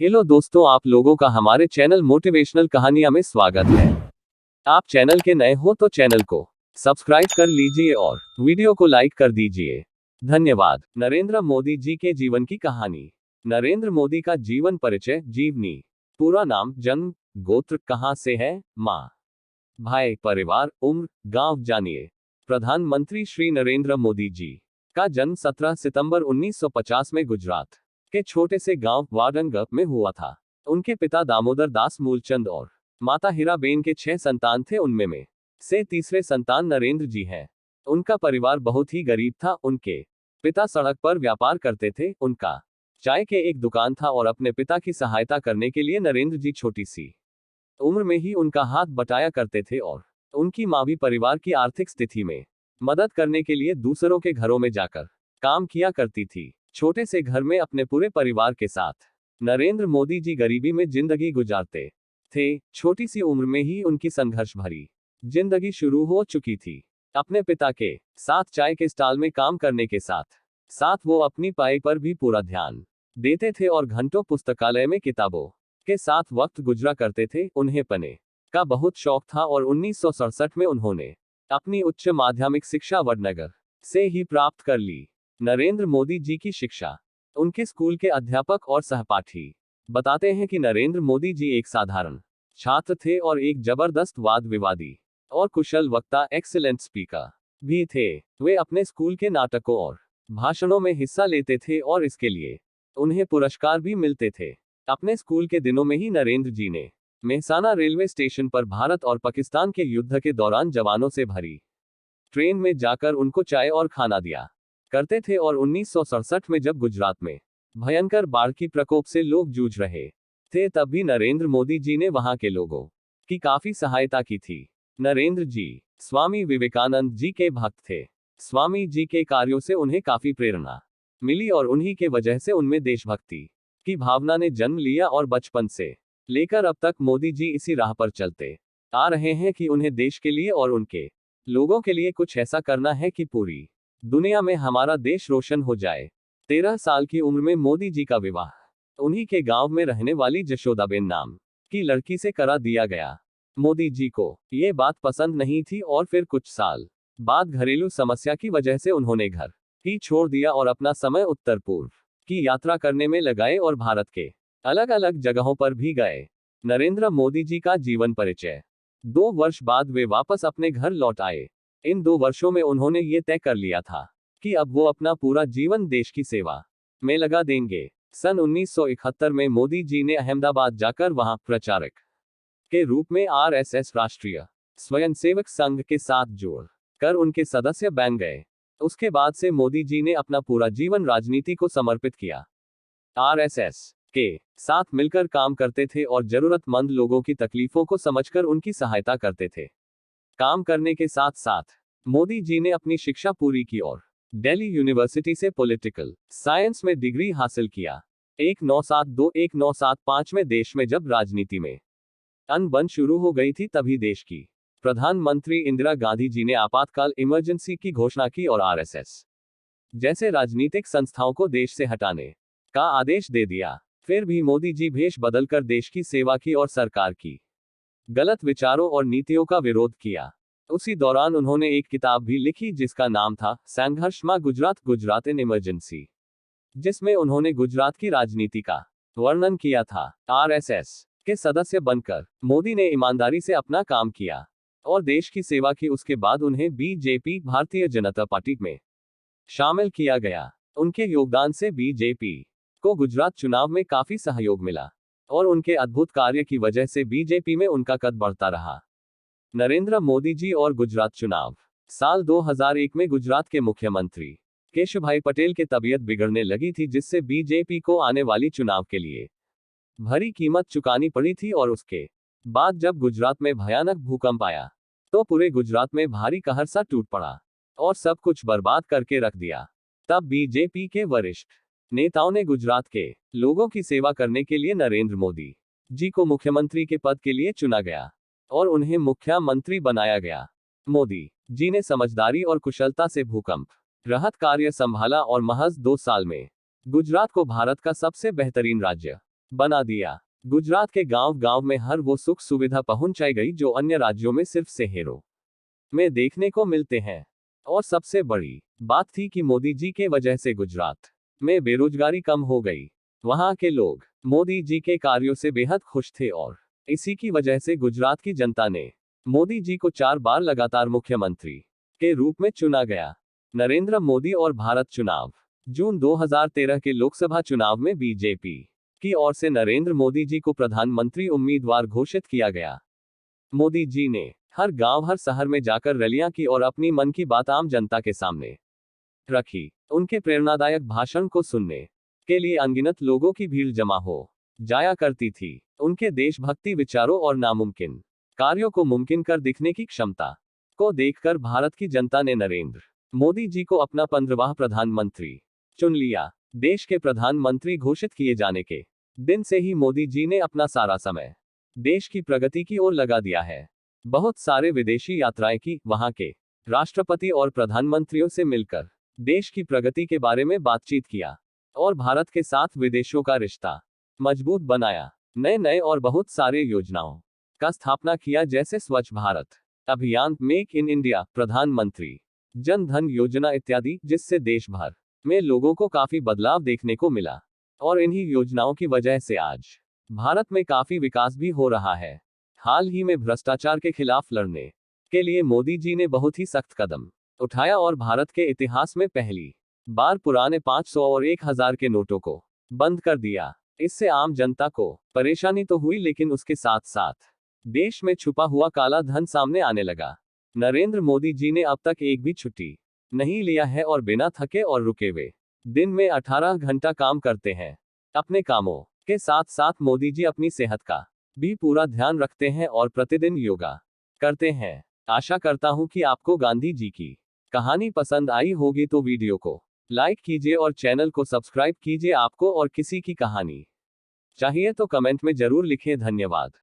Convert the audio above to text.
Hello दोस्तों, आप लोगों का हमारे चैनल मोटिवेशनल कहानियां में स्वागत है। आप चैनल के नए हो तो चैनल को सब्सक्राइब कर लीजिए और वीडियो को लाइक कर दीजिए। धन्यवाद। नरेंद्र मोदी जी के जीवन की कहानी। नरेंद्र मोदी का जीवन परिचय। जीवनी। पूरा नाम, जन्म, गोत्र, कहां से है, माँ, भाई, परिवार, उम्र, गांव जानिए। प्रधानमंत्री श्री नरेंद्र मोदी जी का जन्म 17 सितंबर 1950 में गुजरात के छोटे से गांव वाडंग में हुआ था। उनके पिता दामोदर दास मूलचंद और माता हीराबेन के 6 संतान थे। उनमें में से तीसरे संतान नरेंद्र जी हैं। उनका परिवार बहुत ही गरीब था। उनके पिता सड़क पर व्यापार करते थे। उनका चाय के एक दुकान था और अपने पिता की सहायता करने के लिए नरेंद्र जी छोटी सी उम्र में ही उनका हाथ बटाया करते थे और उनकी माँ भी परिवार की आर्थिक स्थिति में मदद करने के लिए दूसरों के घरों में जाकर काम किया करती थी। छोटे से घर में अपने पूरे परिवार के साथ नरेंद्र मोदी जी गरीबी में जिंदगी गुजारते थे। छोटी सी उम्र में ही उनकी संघर्ष भरी जिंदगी शुरू हो चुकी थी। अपने पिता के साथ चाय के स्टॉल में काम करने के साथ साथ वो अपनी पढ़ाई पर भी पूरा ध्यान देते थे और घंटों पुस्तकालय में किताबों के साथ वक्त गुजरा करते थे। उन्हें पढ़ने का बहुत शौक था और 1967 में उन्होंने अपनी उच्च माध्यमिक शिक्षा वडनगर से ही प्राप्त कर ली। नरेंद्र मोदी जी की शिक्षा। उनके स्कूल के अध्यापक और सहपाठी बताते हैं कि नरेंद्र मोदी जी एक साधारण छात्र थे और एक जबरदस्त वाद विवादी और कुशल वक्ता, एक्सीलेंट स्पीकर भी थे। वे अपने स्कूल के नाटकों और भाषणों में हिस्सा लेते थे और इसके लिए उन्हें पुरस्कार भी मिलते थे। अपने स्कूल के दिनों में ही नरेंद्र जी ने मेहसाना रेलवे स्टेशन पर भारत और पाकिस्तान के युद्ध के दौरान जवानों से भरी ट्रेन में जाकर उनको चाय और खाना दिया करते थे और 1967 में जब गुजरात में भयंकर बाढ़ की प्रकोप से लोग जूझ रहे थे, तब भी नरेंद्र मोदी जी ने वहां के लोगों की काफी सहायता की थी। नरेंद्र जी स्वामी विवेकानंद जी के भक्त थे। स्वामी जी के कार्यों से उन्हें काफी प्रेरणा मिली और उन्हीं के वजह से उनमें देशभक्ति की भावना ने जन्म लिया और बचपन से लेकर अब तक मोदी जी इसी राह पर चलते आ रहे हैं कि उन्हें देश के लिए और उनके लोगों के लिए कुछ ऐसा करना है कि पूरी दुनिया में हमारा देश रोशन हो जाए। 13 साल की उम्र में मोदी जी का विवाह उन्हीं के गांव में रहने वाली जशोदाबेन नाम की लड़की से करा दिया गया। मोदी जी को ये बात पसंद नहीं थी और फिर कुछ साल बाद घरेलू समस्या की वजह से उन्होंने घर ही छोड़ दिया और अपना समय उत्तर पूर्व की यात्रा करने में लगाए और भारत के अलग अलग जगहों पर भी गए। नरेंद्र मोदी जी का जीवन परिचय। 2 वर्ष बाद वे वापस अपने घर लौट आए। इन 2 वर्षों में उन्होंने ये तय कर लिया था कि अब वो अपना पूरा जीवन देश की सेवा में लगा देंगे। सन 1971 में मोदी जी ने अहमदाबाद जाकर वहां प्रचारक के रूप में आरएसएस राष्ट्रीय स्वयंसेवक संघ के साथ जोड़ कर उनके सदस्य बन गए। उसके बाद से मोदी जी ने अपना पूरा जीवन राजनीति को समर्पित किया। आरएसएस के साथ मिलकर काम करते थे और जरूरतमंद लोगों की तकलीफों को समझकर उनकी सहायता करते थे। काम करने के साथ साथ मोदी जी ने अपनी शिक्षा पूरी की और दिल्ली यूनिवर्सिटी से पॉलिटिकल साइंस में डिग्री हासिल किया। 1972-1975 में देश में जब राजनीति में अनबन शुरू हो गई थी, तभी देश की प्रधानमंत्री इंदिरा गांधी जी ने आपातकाल इमरजेंसी की घोषणा की और आरएसएस जैसे राजनीतिक संस्थाओं को देश से हटाने का आदेश दे दिया। फिर भी मोदी जी भेष बदलकर देश की सेवा की और सरकार की गलत विचारों और नीतियों का विरोध किया। उसी दौरान उन्होंने एक किताब भी लिखी जिसका नाम था संघर्ष में गुजरात, गुजरात इन इमरजेंसी, जिसमें उन्होंने गुजरात की राजनीति का वर्णन किया था। आरएसएस के सदस्य बनकर मोदी ने ईमानदारी से अपना काम किया और देश की सेवा की। उसके बाद उन्हें बीजेपी, भारतीय जनता पार्टी में शामिल किया गया। उनके योगदान से बीजेपी को गुजरात चुनाव में काफी सहयोग मिला और उनके अद्भुत कार्य की वजह से बीजेपी में उनका कद बढ़ता रहा। नरेंद्र मोदी जी और गुजरात चुनाव। साल 2001 में गुजरात के मुख्यमंत्री केशुभाई पटेल की तबीयत बिगड़ने लगी थी, जिससे बीजेपी को आने वाली चुनाव के लिए भारी कीमत चुकानी पड़ी थी और उसके बाद जब गुजरात में भयानक भूकंप आया तो पूरे गुजरात में भारी कहर सा टूट पड़ा और सब कुछ बर्बाद करके रख दिया। तब बीजेपी के वरिष्ठ नेताओं ने गुजरात के लोगों की सेवा करने के लिए नरेंद्र मोदी जी को मुख्यमंत्री के पद के लिए चुना गया और उन्हें मुख्यमंत्री बनाया गया। मोदी जी ने समझदारी और कुशलता से भूकंप राहत कार्य संभाला और महज 2 साल में गुजरात को भारत का सबसे बेहतरीन राज्य बना दिया। गुजरात के गांव गांव में हर वो सुख सुविधा पहुंचाई गई जो अन्य राज्यों में सिर्फ शहरों में देखने को मिलते हैं। और सबसे बड़ी बात थी कि मोदी जी के वजह से गुजरात में बेरोजगारी कम हो गई। वहां के लोग मोदी जी के कार्यों से बेहद खुश थे और इसी की वजह से गुजरात की जनता ने मोदी जी को 4 बार लगातार मुख्यमंत्री के रूप में चुना गया। नरेंद्र मोदी और भारत चुनाव। जून 2013 के लोकसभा चुनाव में बीजेपी की ओर से नरेंद्र मोदी जी को प्रधानमंत्री उम्मीदवार घोषित किया गया। मोदी जी ने हर गांव हर शहर में जाकर रैलियां की और अपनी मन की बात आम जनता के सामने रखी। उनके प्रेरणादायक भाषण को सुनने के लिए अनगिनत लोगों की भीड़ जमा हो जाया करती थी। उनके देशभक्ति विचारों और नामुमकिन कार्यों को मुमकिन कर दिखने की क्षमता को देखकर भारत की जनता ने नरेंद्र मोदी जी को अपना 15वां प्रधानमंत्री चुन लिया। देश के प्रधानमंत्री घोषित किए जाने के दिन से ही मोदी जी ने अपना सारा समय देश की प्रगति की ओर लगा दिया है। बहुत सारे विदेशी यात्राएं की, वहां के राष्ट्रपति और प्रधानमंत्रियों से मिलकर देश की प्रगति के बारे में बातचीत किया और भारत के साथ विदेशों का रिश्ता मजबूत बनाया। नए नए और बहुत सारे योजनाओं का स्थापना किया, जैसे स्वच्छ भारत अभियान, मेक इन इंडिया, प्रधानमंत्री जन धन योजना इत्यादि, जिससे देश भर में लोगों को काफी बदलाव देखने को मिला। और इन्हीं योजनाओं की वजह से आज भारत में काफी विकास भी हो रहा है। हाल ही में भ्रष्टाचार के खिलाफ लड़ने के लिए मोदी जी ने बहुत ही सख्त कदम उठाया और भारत के इतिहास में पहली बार पुराने 500 और 1000 के नोटों को बंद कर दिया। इससे आम जनता को परेशानी तो हुई, लेकिन उसके साथ साथ देश में छुपा हुआ काला धन सामने आने लगा। नरेंद्र मोदी जी ने अब तक एक भी छुट्टी नहीं लिया है और बिना थके और रुके हुए दिन में 18 घंटा काम करते हैं। अपने कामों के साथ साथ मोदी जी अपनी सेहत का भी पूरा ध्यान रखते हैं और प्रतिदिन योगा करते हैं। आशा करता हूं कि आपको गांधी जी की कहानी पसंद आई होगी, तो वीडियो को लाइक कीजिए और चैनल को सब्सक्राइब कीजिए। आपको और किसी की कहानी चाहिए तो कमेंट में जरूर लिखें। धन्यवाद।